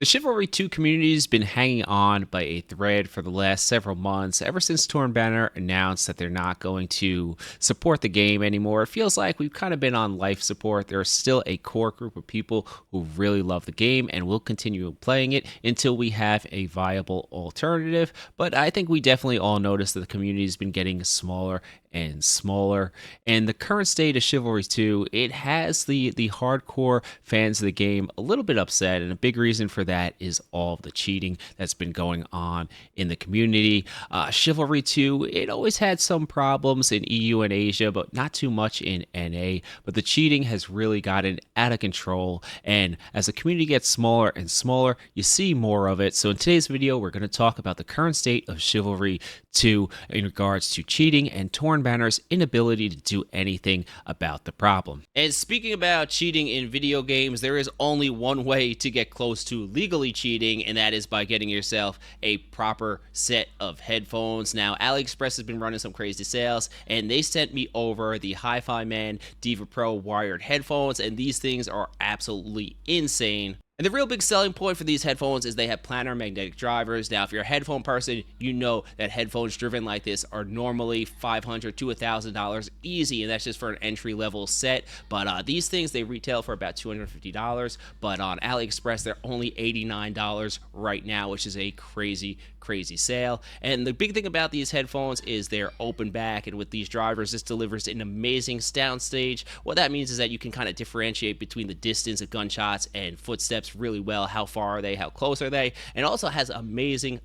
The Chivalry 2 community has been hanging on by a thread for the last several months, ever since IFPIJHNR announced that they're not going to support the game anymore. It feels like we've kind of been on life support. There is still a core group of people who really love the game and will continue playing it until we have a viable alternative. But I think we definitely all notice that the community has been getting smaller and smaller. And the current state of Chivalry 2, it has the hardcore fans of the game a little bit upset, and a big reason for that is all of the cheating that's been going on in the community. Chivalry 2, it always had some problems in EU and Asia, but not too much in NA. But the cheating has really gotten out of control, and as the community gets smaller and smaller, you see more of it. So in today's video, we're going to talk about the current state of Chivalry 2 in regards to cheating and IFPIJHNR's inability to do anything about the problem. And speaking about cheating in video games, there is only one way to get close to legally cheating, and that is by getting yourself a proper set of headphones. Now, AliExpress has been running some crazy sales, and they sent me over the Hi-Fi Man Diva Pro wired headphones, and these things are absolutely insane. And the real big selling point for these headphones is they have planar magnetic drivers. Now, if you're a headphone person, you know that headphones driven like this are normally $500 to $1,000 easy, and that's just for an entry-level set. But these things, they retail for about $250, but on AliExpress, they're only $89 right now, which is a crazy sale. And the big thing about these headphones is they're open back, and with these drivers, this delivers an amazing sound stage. What that means is that you can kind of differentiate between the distance of gunshots and footsteps really well. How far are they? How close are they? And it also has amazing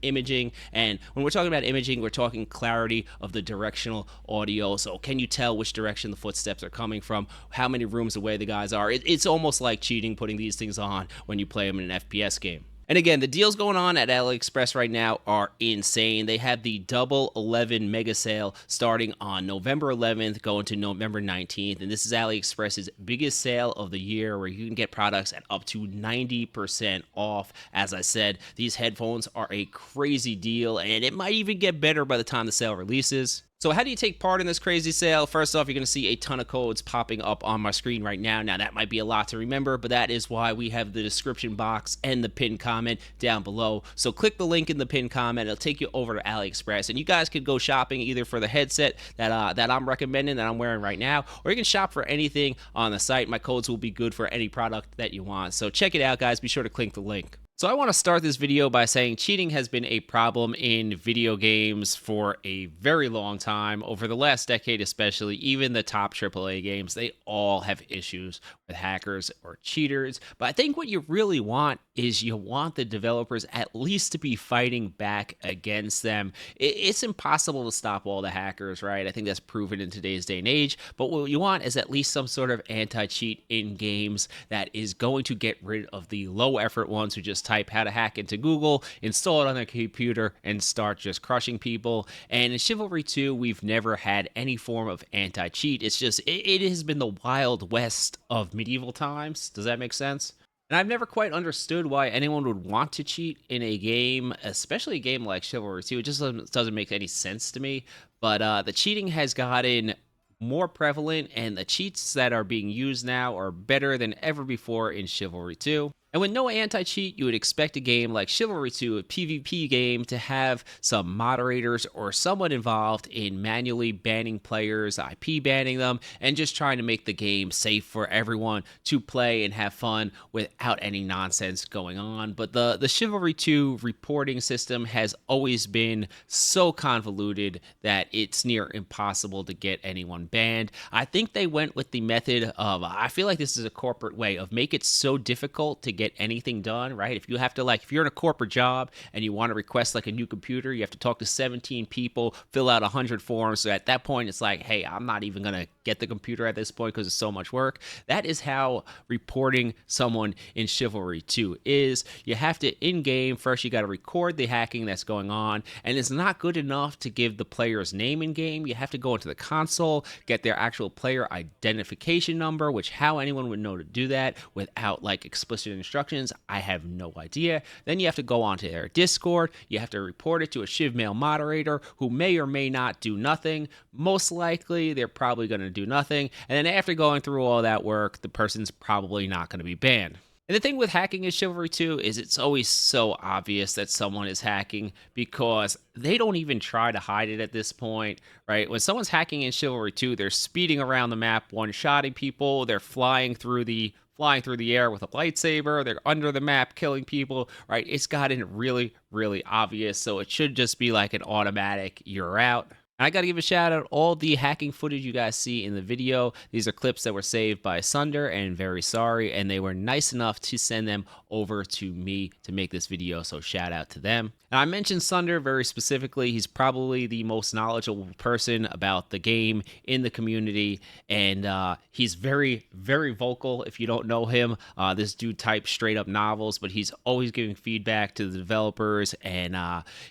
imaging. And when we're talking about imaging, we're talking clarity of the directional audio. So can you tell which direction the footsteps are coming from, how many rooms away the guys are? It's almost like cheating putting these things on when you play them in an FPS game. And again, the deals going on at AliExpress right now are insane. They have the Double 11 mega sale starting on November 11th, going to November 19th. And this is AliExpress's biggest sale of the year, where you can get products at up to 90% off. As I said, these headphones are a crazy deal, and it might even get better by the time the sale releases. So how do you take part in this crazy sale? First off, you're going to see a ton of codes popping up on my screen right now. Now, that might be a lot to remember, but that is why we have the description box and the pinned comment down below. So click the link in the pinned comment. It'll take you over to AliExpress, and you guys could go shopping either for the headset that I'm recommending, that I'm wearing right now, or you can shop for anything on the site. My codes will be good for any product that you want. So check it out, guys. Be sure to click the link. So I want to start this video by saying cheating has been a problem in video games for a very long time. Over the last decade especially, even the top AAA games, they all have issues with hackers or cheaters. But I think what you really want is you want the developers at least to be fighting back against them. It's impossible to stop all the hackers, right? I think that's proven in today's day and age. But what you want is at least some sort of anti-cheat in games that is going to get rid of the low-effort ones who just type how to hack into Google, install it on their computer, and start just crushing people. And in Chivalry 2, we've never had any form of anti-cheat. It's just, it has been the Wild West of medieval times. Does that make sense? And I've never quite understood why anyone would want to cheat in a game, especially a game like Chivalry 2. It just doesn't make any sense to me. But the cheating has gotten more prevalent, and the cheats that are being used now are better than ever before in Chivalry 2. And with no anti-cheat, you would expect a game like Chivalry 2, a PvP game, to have some moderators or someone involved in manually banning players, IP banning them, and just trying to make the game safe for everyone to play and have fun without any nonsense going on. But the Chivalry 2 reporting system has always been so convoluted that it's near impossible to get anyone banned. I think they went with the method of, I feel like this is a corporate way of make it so difficult to get anything done, right? If you have to, like, if you're in a corporate job and you want to request like a new computer, you have to talk to 17 people, fill out 100 forms. So at that point, it's like, hey, I'm not even going to get the computer at this point because it's so much work. That is how reporting someone in Chivalry 2 is. You have to, in-game, first you got to record the hacking that's going on, and it's not good enough to give the player's name in-game. You have to go into the console, get their actual player identification number, which how anyone would know to do that without like explicit instructions, I have no idea. Then you have to go onto their Discord. You have to report it to a Shivmail moderator who may or may not do nothing. Most likely, they're probably going to do nothing. And then after going through all that work, the person's probably not going to be banned. And the thing with hacking in Chivalry 2 is it's always so obvious that someone is hacking because they don't even try to hide it at this point, right? When someone's hacking in Chivalry 2, they're speeding around the map, one-shotting people, they're flying through the air with a lightsaber, they're under the map killing people, right? It's gotten really, really obvious, so it should just be like an automatic you're out. And I got to give a shout out all the hacking footage you guys see in the video. These are clips that were saved by Sunder and Very Sorry, and they were nice enough to send them over to me to make this video, so shout out to them. Now, I mentioned Sunder very specifically. He's probably the most knowledgeable person about the game in the community, and he's very, very vocal. If you don't know him, this dude types straight up novels, but he's always giving feedback to the developers, and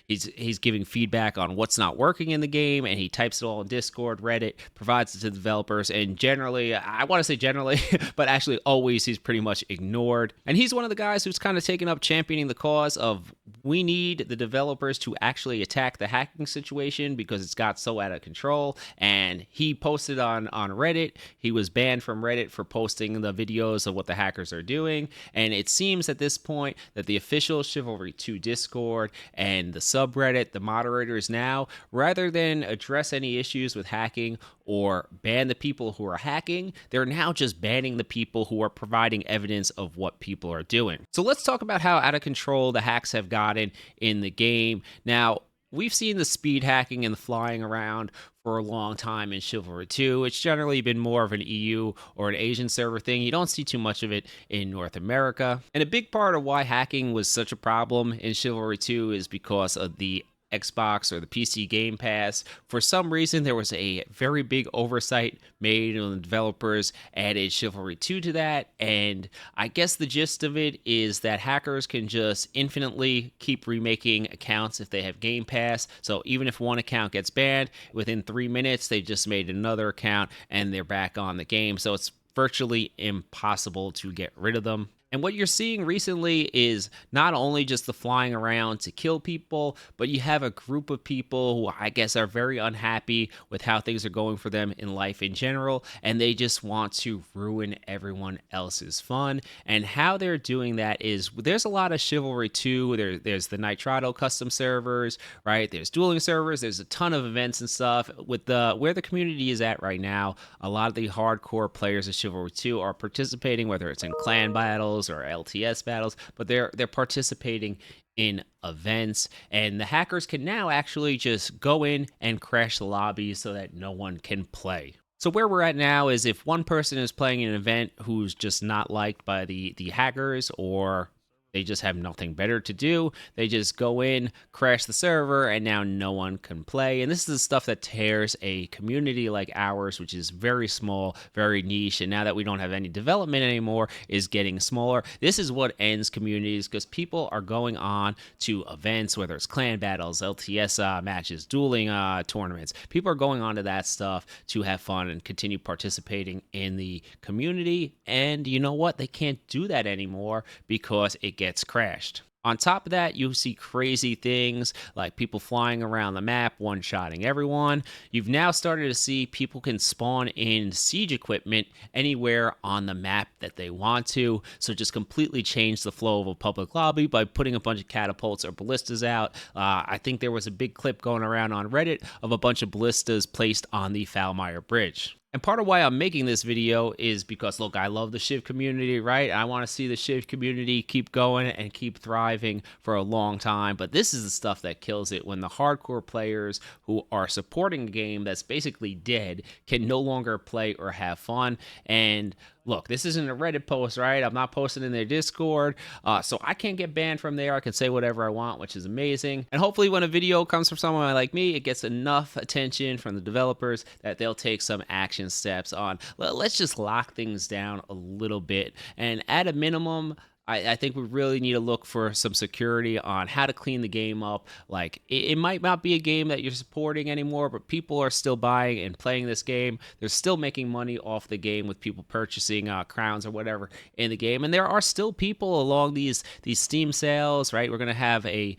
he's giving feedback on what's not working in the game, and he types it all in Discord, Reddit, provides it to the developers, and generally, I want to say generally, but actually always, he's pretty much ignored. And he's one of the guys who's kind of taken up championing the cause of we need the developers to actually attack the hacking situation because it's got so out of control. And he posted on Reddit. He was banned from Reddit for posting the videos of what the hackers are doing. And it seems at this point that the official Chivalry 2 Discord and the subreddit, the moderators now, rather than address any issues with hacking or ban the people who are hacking, they're now just banning the people who are providing evidence of what people are doing. So let's talk about how out of control the hacks have gotten in the game. Now, we've seen the speed hacking and the flying around for a long time in Chivalry 2. It's generally been more of an EU or an Asian server thing. You don't see too much of it in North America. And a big part of why hacking was such a problem in Chivalry 2 is because of the Xbox or the PC Game Pass. For some reason, there was a very big oversight made and the developers added Chivalry 2 to that. And I guess the gist of it is that hackers can just infinitely keep remaking accounts if they have Game Pass. So even if one account gets banned, within 3 minutes, they just made another account and they're back on the game. So it's virtually impossible to get rid of them. And what you're seeing recently is not only just the flying around to kill people, but you have a group of people who I guess are very unhappy with how things are going for them in life in general, and they just want to ruin everyone else's fun. And how they're doing that is there's a lot of Chivalry 2. There's the Nitrado custom servers, right? There's dueling servers. There's a ton of events and stuff. With where the community is at right now, a lot of the hardcore players of Chivalry 2 are participating, whether it's in clan battles or LTS battles, but they're participating in events, and the hackers can now actually just go in and crash the lobby so that no one can play. So where we're at now is if one person is playing an event who's just not liked by the hackers, or they just have nothing better to do, they just go in, crash the server, and now no one can play. And this is the stuff that tears a community like ours, which is very small, very niche, and now that we don't have any development anymore, is getting smaller. This is what ends communities, because people are going on to events, whether it's clan battles, LTS matches, dueling tournaments. People are going on to that stuff to have fun and continue participating in the community. And you know what? They can't do that anymore because it gets crashed. On top of that, you see crazy things like people flying around the map, one-shotting everyone. You've now started to see people can spawn in siege equipment anywhere on the map that they want to. So just completely change the flow of a public lobby by putting a bunch of catapults or ballistas out. I think there was a big clip going around on Reddit of a bunch of ballistas placed on the Falmire Bridge. And part of why I'm making this video is because, look, I love the Shiv community, right? I want to see the Shiv community keep going and keep thriving for a long time. But this is the stuff that kills it, when the hardcore players who are supporting a game that's basically dead can no longer play or have fun. And look, this isn't a Reddit post, right? I'm not posting in their Discord, so I can't get banned from there. I can say whatever I want, which is amazing. And hopefully when a video comes from someone like me, it gets enough attention from the developers that they'll take some action steps on. Let's just lock things down a little bit. And at a minimum, I think we really need to look for some security on how to clean the game up. Like, it might not be a game that you're supporting anymore, but people are still buying and playing this game. They're still making money off the game with people purchasing crowns or whatever in the game. And there are still people along these Steam sales, right? We're gonna have a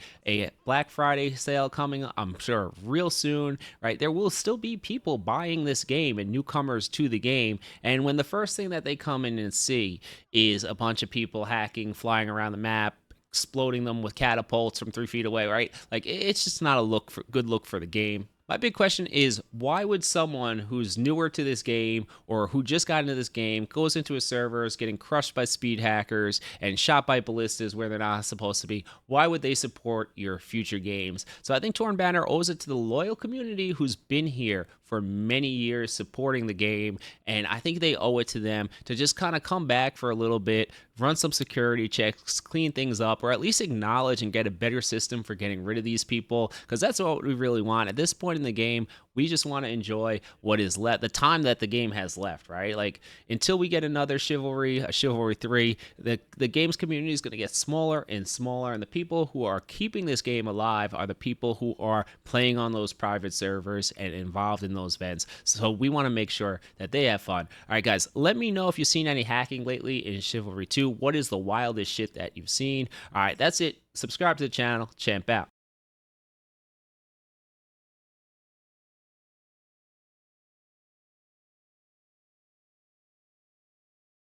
Black Friday sale coming, I'm sure, real soon, right? There will still be people buying this game and newcomers to the game. And when the first thing that they come in and see is a bunch of people hacking, flying around the map, exploding them with catapults from 3 feet away, right? Like, it's just not a good look for the game. My big question is, why would someone who's newer to this game or who just got into this game, goes into a server, is getting crushed by speed hackers and shot by ballistas where they're not supposed to be, why would they support your future games? So I think Torn Banner owes it to the loyal community who's been here for many years supporting the game, and I think they owe it to them to just kind of come back for a little bit, run some security checks, clean things up, or at least acknowledge and get a better system for getting rid of these people, because that's what we really want. At this point in the game, we just want to enjoy what is left, the time that the game has left, right? Like, until we get another Chivalry, a Chivalry 3, the game's community is going to get smaller and smaller, and the people who are keeping this game alive are the people who are playing on those private servers and involved in those events. So we want to make sure that they have fun. All right, guys, let me know if you've seen any hacking lately in Chivalry 2. What is the wildest shit that you've seen? All right, that's it. Subscribe to the channel. Champ out.